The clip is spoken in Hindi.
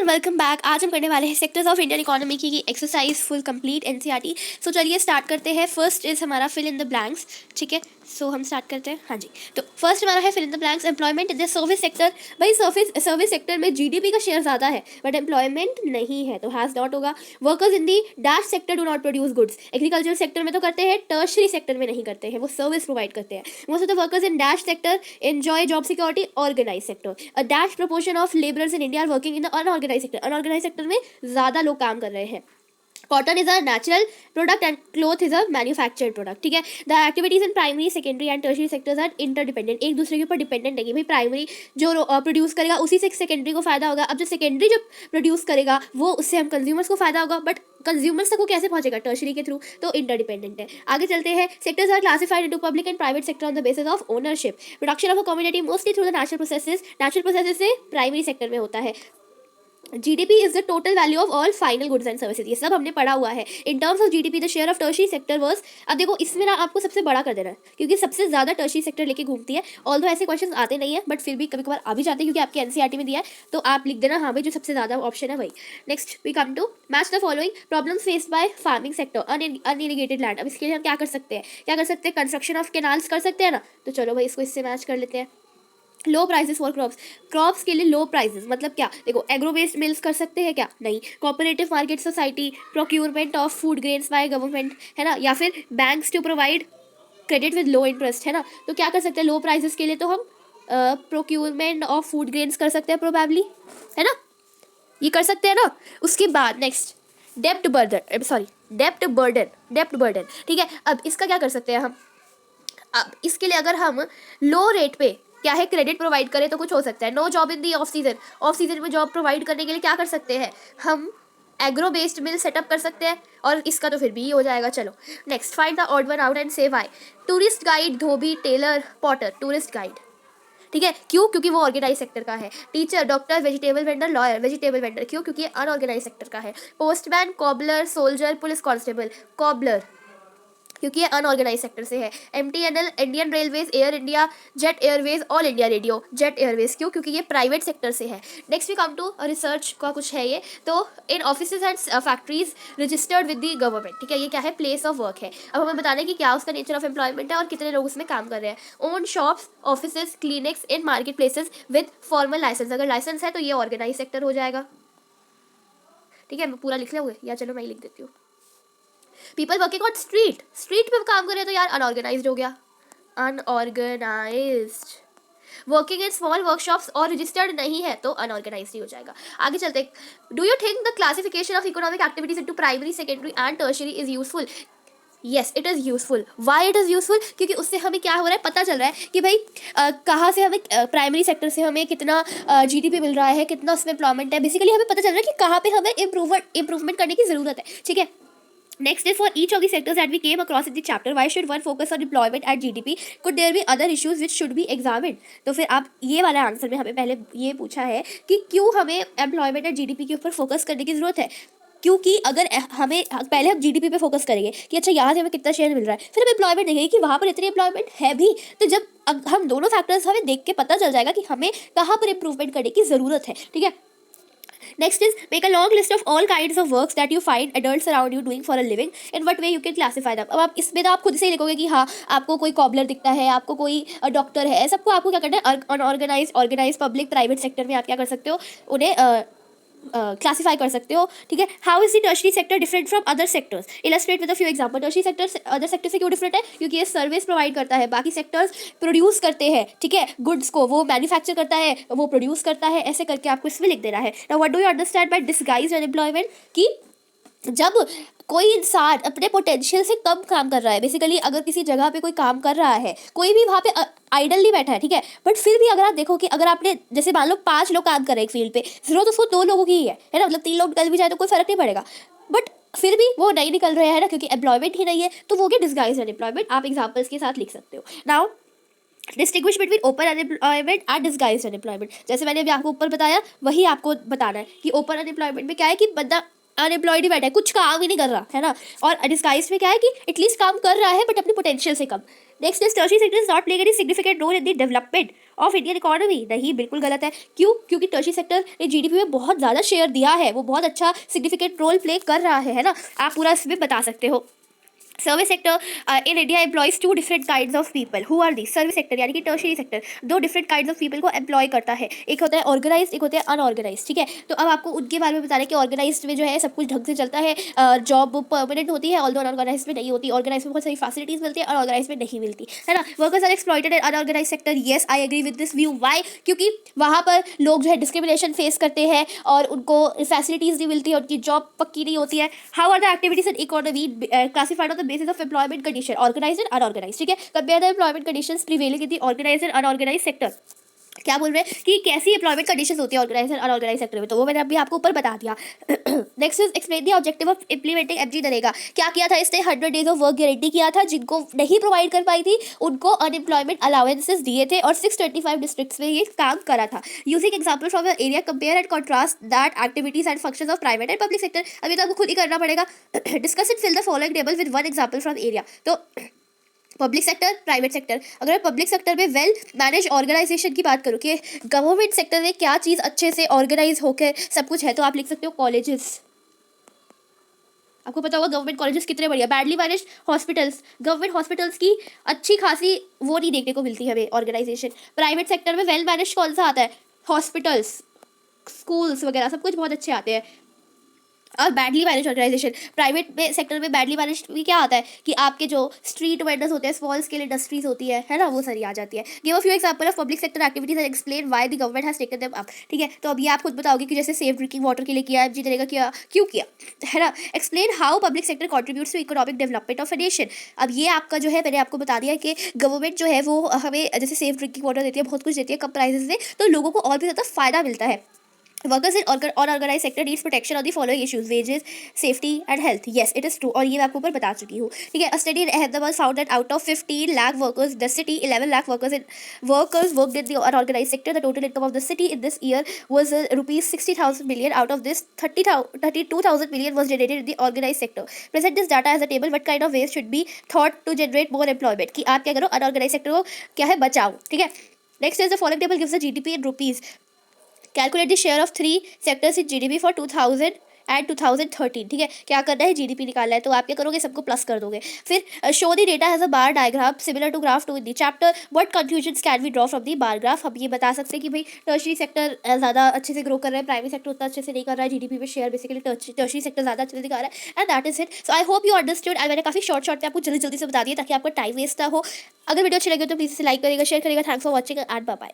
Welcome back. आज हम करने वाले हैं सेक्टर्स ऑफ इंडियन इकोनॉमी की एक्सरसाइज फुल कंप्लीट एनसीईआरटी। सो चलिए स्टार्ट करते हैं। फर्स्ट इज हमारा फिल इन द ब्लैंक्स। ठीक है, सो हम स्टार्ट करते हैं। हाँ जी, तो फर्स्ट हमारा है fill in the blanks. Employment in the service sector. भाई सर्विस सेक्टर में जीडीपी का शेयर ज़्यादा है बट एम्प्लॉयमेंट नहीं है, तो हैज़ नॉट होगा। Workers in the dash sector do not produce goods. Agriculture sector में तो करते हैं, टर्शरी सेक्टर में नहीं करते हैं, वो सर्विस प्रोवाइड करते हैं। Most of the workers in dash sector enjoy job security. Organise sector, a dash proportion of labourers in India are working in the unorganise sector. Unorganise sector में ज़्यादा लोग काम कर रहे हैं। Cotton is a natural product and cloth is a manufactured product. ठीक है, the activities in primary secondary and tertiary sectors are interdependent. एक दूसरे के ऊपर डिपेंडेंट नहीं। भाई प्राइमरी जो प्रोड्यूस करेगा उसी से सेकेंडरी को फायदा होगा। अब जो सेकेंडरी जो प्रोड्यूस करेगा वो उससे हम कंज्यूमर्स को फायदा होगा, बट कंज्यूमर्स तक वो कैसे पहुंचेगा? टर्शरी के थ्रू। तो इंटरडिपेंडेंट है। आगे चलते हैं। Sectors are classified into public and private sector on the basis of ownership. Production of a community mostly through the natural processes. Natural processes से प्राइमरी सेक्टर में होता है। GDP is the total value of all final goods and services. ये सब हमने पढ़ा हुआ है। In terms of GDP the share of tertiary sector was, अब देखो इसमें ना आपको सबसे बड़ा कर देना है क्योंकि सबसे ज़्यादा टर्शरी सेक्टर लेके घूमती है। ऑल्दो ऐसे क्वेश्चन आते नहीं है बट फिर भी कभी कभार आ भी जाते हैं क्योंकि आपके एनसीईआरटी में दिया है, तो आप लिख देना हाँ भाई जो सबसे ज़्यादा ऑप्शन है वही। Next we come to match the following problems faced by farming sector. Unirrigated land. अब इसके लिए हम क्या कर सकते हैं? कंस्ट्रक्शन ऑफ कैनाल्स कर सकते हैं ना, तो चलो भाई इसको इससे मैच कर लेते हैं। लो प्राइसेस फॉर क्रॉप्स के लिए लो प्राइसेस मतलब क्या? देखो एग्रो वेस्ट मिल्स कर सकते हैं क्या? नहीं। Cooperative market society, procurement of food grains by government, है ना, या फिर banks to provide credit with low interest, है ना। तो क्या कर सकते हैं लो प्राइसेस के लिए? तो हम प्रोक्यूरमेंट ऑफ फूड ग्रेन्स कर सकते हैं प्रोबेबली, है ना, ये कर सकते हैं ना। उसके बाद नेक्स्ट डेप्ट बर्डन। ठीक है, अब इसका क्या कर सकते हैं हम? अब इसके लिए अगर हम लो रेट पे क्या है क्रेडिट प्रोवाइड करें तो कुछ हो सकता है। No job in the off season में जॉब प्रोवाइड करने के लिए क्या कर सकते हैं हम? एग्रो बेस्ड मिल सेटअप कर सकते हैं, और इसका तो फिर भी हो जाएगा। चलो next find the odd one out and say why. Tourist guide, धोबी, टेलर, पॉटर। टूरिस्ट गाइड, ठीक है, क्यों? क्योंकि वो ऑर्गेनाइज सेक्टर का है। Teacher, doctor, vegetable vendor, lawyer. Vegetable vendor क्यों? क्योंकि ये अनऑर्गेनाइज सेक्टर का है। Postman, cobbler, soldier, police constable. Cobbler क्योंकि ये अनऑर्गेनाइज सेक्टर से है। MTNL, Indian railways, Air India, Jet Airways, All India Radio. Jet Airways क्यों? क्योंकि ये प्राइवेट सेक्टर से है। Next we come to research का कुछ है ये, तो in offices and factories registered with the government. ठीक है, ये क्या है? प्लेस ऑफ वर्क है। अब हमें बताना है कि क्या उसका नेचर ऑफ एम्प्लॉयमेंट है और कितने लोग उसमें काम कर रहे हैं। Own shops, offices, clinics in market places with formal licence. अगर लाइसेंस है तो ये ऑर्गेनाइज सेक्टर हो जाएगा। ठीक है, मैं पूरा लिख लोगे या चलो मैं लिख देती हूँ। पीपल वर्किंग ऑन स्ट्रीट पे काम कर रहे हैं तो यार अनऑर्गेनाइज्ड हो गया। Unorganised. Working in small workshops और रजिस्टर्ड नहीं है तो अनऑर्गेनाइज्ड ही हो जाएगा। आगे चलते। Do you think the classification of economic activities into primary, secondary and tertiary is useful? Yes it is useful. Why it is useful? क्योंकि उससे हमें क्या हो रहा है पता चल रहा है कि भाई कहाँ से हमें प्राइमरी सेक्टर से हमें कितना जीडीपी मिल रहा है, कितना उसमें एम्प्लॉयमेंट है। बेसिकली हमें पता चल रहा है कि कहाँ पे हमें इम्प्रूवमेंट करने की ज़रूरत है। ठीक है, next is for each of the sectors that we came across in the chapter, why should one focus on employment at GDP? Could there be other issues which should be examined? तो फिर आप ये वाला आंसर में हमें पहले ये पूछा है कि क्यों हमें एम्प्लॉयमेंट एट जीडीपी के ऊपर फोकस करने की ज़रूरत है। क्योंकि अगर हमें पहले हम जीडीपी पे फोकस करेंगे कि अच्छा यहाँ से हमें कितना शेयर मिल रहा है, फिर हम एम्प्लॉयमेंट देखेंगे कि वहाँ पर इतनी एम्प्लॉयमेंट है भी, तो जब हम दोनों फैक्टर्स हमें देख के पता चल जाएगा कि हमें कहाँ पर इंप्रूवमेंट करने की ज़रूरत है। ठीक है, next is make a long list of all kinds of works that you find adults around you doing for a living. In what way you can classify them? अब आप इसमें तो आप खुद से ही लिखोगे कि हाँ आपको कोई कॉबलर दिखता है, आपको कोई डॉक्टर है, सबको आपको क्या करना है? Unorganise, organise, public, private sector में आप क्या कर सकते हो? उन्हें क्लासीफाई कर सकते हो। ठीक है, how is the tertiary sector different from other sectors? Illustrate with a few example. Tertiary sector other sector से क्यों डिफरेंट है? क्योंकि ये सर्विस प्रोवाइड करता है, बाकी सेक्टर्स प्रोड्यूस करते हैं। ठीक है, गुड्स को वो मैन्युफैक्चर करता है, वो प्रोड्यूस करता है। ऐसे करके आपको इसमें लिख देना है। Now what do you understand by disguised unemployment? कि जब कोई इंसान अपने पोटेंशियल से कम काम कर रहा है, बेसिकली अगर किसी जगह पे कोई काम कर रहा है, कोई भी वहाँ पे आइडल नहीं बैठा है, ठीक है, बट फिर भी अगर आप देखो कि अगर आपने जैसे मान लो 5 लोग काम कर रहे हैं एक फील्ड पे, जरूरत उसको 2 लोगों की ही है ना, मतलब 3 लोग निकल भी जाए तो कोई फर्क नहीं पड़ेगा, बट फिर भी वो नहीं निकल रहे हैं ना क्योंकि एम्प्लॉयमेंट ही नहीं है, तो वो क्या डिसगाइज्ड अनएम्प्लॉयमेंट। आप एग्जाम्पल्स के साथ लिख सकते हो। Now distinguish between open unemployment and disguised unemployment. जैसे मैंने अभी आपको ऊपर बताया वही आपको बताना है कि ओपन अनएम्प्लॉयमेंट में क्या है कि बंदा अनएम्प्लॉयड ही बैठा है, कुछ काम ही नहीं कर रहा है ना, और डिस्गाइज में क्या है कि एटलीस्ट काम कर रहा है बट अपनी पोटेंशियल से कम। Next is tertiary sector is not playing any significant role in the development of Indian economy. नहीं, बिल्कुल गलत है। क्यों? क्योंकि टर्शियरी सेक्टर ने जीडीपी में बहुत ज़्यादा शेयर दिया है, वो बहुत अच्छा सिग्निफिकेंट रोल प्ले कर रहा है ना। आप पूरा इसमें बता सकते हो। Service sector in India employs two different kinds of people. Who are the? Service sector यानी कि टर्शियरी सेक्टर दो डिफरेंट काइंड्स ऑफ पीपल को एम्प्लॉय करता है। एक होता है ऑर्गेनाइज, एक होता है अनऑर्गेनाइज। ठीक है, तो अब आपको उनके बारे में बता रहे हैं कि ऑर्गेनाइज में जो है सब कुछ ढंग से चलता है, जॉब परमानेंट होती है, ऑल्दो अनऑर्गेनाइज में नहीं होती। ऑर्गेनाइज में बहुत सारी फैसिलिटीज मिलती है, अनऑर्गेनाइज में नहीं मिलती, है ना। Workers are exploited in unorganise sector. Yes, I agree with this view. Why? क्योंकि वहाँ पर लोग जो है डिस्क्रिमिनेशन फेस करते हैं और उनको फैसिलिटीज नहीं मिलती है, उनकी जॉब पक्की नहीं होती है। How are the activities in economy classified on the basis of employment condition, organised and unorganised. ठीक है, compare the employment conditions prevailing in the organised and unorganised sector. क्या बोल रहे हैं कि कैसी एम्प्लॉयमेंट कंडीशंस होती है ऑर्गेनाइज एंड अनऑर्गेनाइज सेक्टर में, तो वो मैंने अभी आपको ऊपर बता दिया। Next is explain the objective of implementing MG NREGA. क्या किया था इसने? 100 डेज ऑफ वर्क गारंटी किया था। जिनको नहीं प्रोवाइड कर पाई थी उनको अनएम्प्लॉयमेंट अलाउंसेस दिए थे और 625 डिस्ट्रिक्ट्स में ये काम करा था। Using example from area, compare and contrast that activities and functions of private and public sector. अभी तो आपको खुद ही करना पड़ेगा। Discuss and fill the following table with one example from area. तो पब्लिक सेक्टर, प्राइवेट सेक्टर। अगर मैं पब्लिक सेक्टर में वेल मैनेज ऑर्गेनाइजेशन की बात करूँ कि गवर्नमेंट सेक्टर में क्या चीज़ अच्छे से ऑर्गेनाइज होकर सब कुछ है, तो आप लिख सकते हो कॉलेजेस। आपको पता होगा गवर्नमेंट कॉलेजेस कितने बढ़िया। Badly manage hospitals, government hospitals की अच्छी खासी वो नहीं देखने को मिलती है हमें ऑर्गेनाइजेशन। प्राइवेट सेक्टर में वेल मैनेज कौन सा आता है? हॉस्पिटल्स, स्कूल्स वगैरह सब कुछ बहुत अच्छे आते हैं। और बैडली मैनेज ऑर्गेनाइजेशन, प्राइवेट में सेक्टर में बैडली मैनेज भी क्या आता है कि आपके जो स्ट्रीट वेंडर्स होते हैं, स्मॉल स्केल इंडस्ट्रीज होती है ना, वो सारी आ जाती है। Give a few example of public sector activities and explain why the government has taken them up. ठीक है, तो अब ये आप खुद बताओगे कि जैसे सेफ ड्रिंकिंग वाटर के लिए किया, एमजी नरेगा किया, क्यों किया, है ना। Explain how public sector contributes to economic development of a nation. अब ये आपका जो है मैंने आपको बता दिया कि गवर्नमेंट जो है वो हमें जैसे सेफ ड्रिंकिंग वाटर देती है, बहुत कुछ देती है कम प्राइसेस में, तो लोगों को और भी ज़्यादा फायदा मिलता है। Workers in unorganise sector needs protection of the following issues, wages, safety and health. Yes, it is true, और ये मैं आपको ऊपर बता चुकी हूँ। ठीक है, a study in Ahmedabad found that out of 15 lakh workers the city 11 lakh workers worked in the unorganise sector. The total income of the city in this year was rupees 60,000 million. Out of this 32,000 million was generated in the organized sector. Present this data as a table. What kind of ways should be thought to generate more employment? कि आप क्या करो, अनऑर्गेनाइज सेक्टर को क्या है बचाओ। ठीक है, next is the following table gives the GDP in rupees. Calculate the share of 3 sectors in GDP for 2000 and 2013। ठीक है, क्या करना है, जीडीपी निकालना है, तो आप क्या करोगे, सबको प्लस कर दोगे। फिर show the data has a bar diagram similar to graph 2 in the chapter. What conclusions can we draw from the bar graph. हम ये बता सकते हैं कि भाई टर्शियरी सेक्टर ज़्यादा अच्छे से ग्रो कर रहा है, प्राइवेट सेक्टर उतना अच्छे से नहीं कर रहा है। जीडीपी में शेयर बेसिकली टर्शियरी सेक्टर ज़्यादा अच्छे से दिखा रहा है, and that is it. So I hope you understood. And मैंने काफ़ी शॉर्ट में आपको जल्दी जल्दी से बता दिया ताकि आपका टाइम वेस्ट ना हो। अगर वीडियो अच्छी लगे तो प्लीज़ इसे लाइक करेगा, शेयर करेगा। Thanks for watching and bye bye.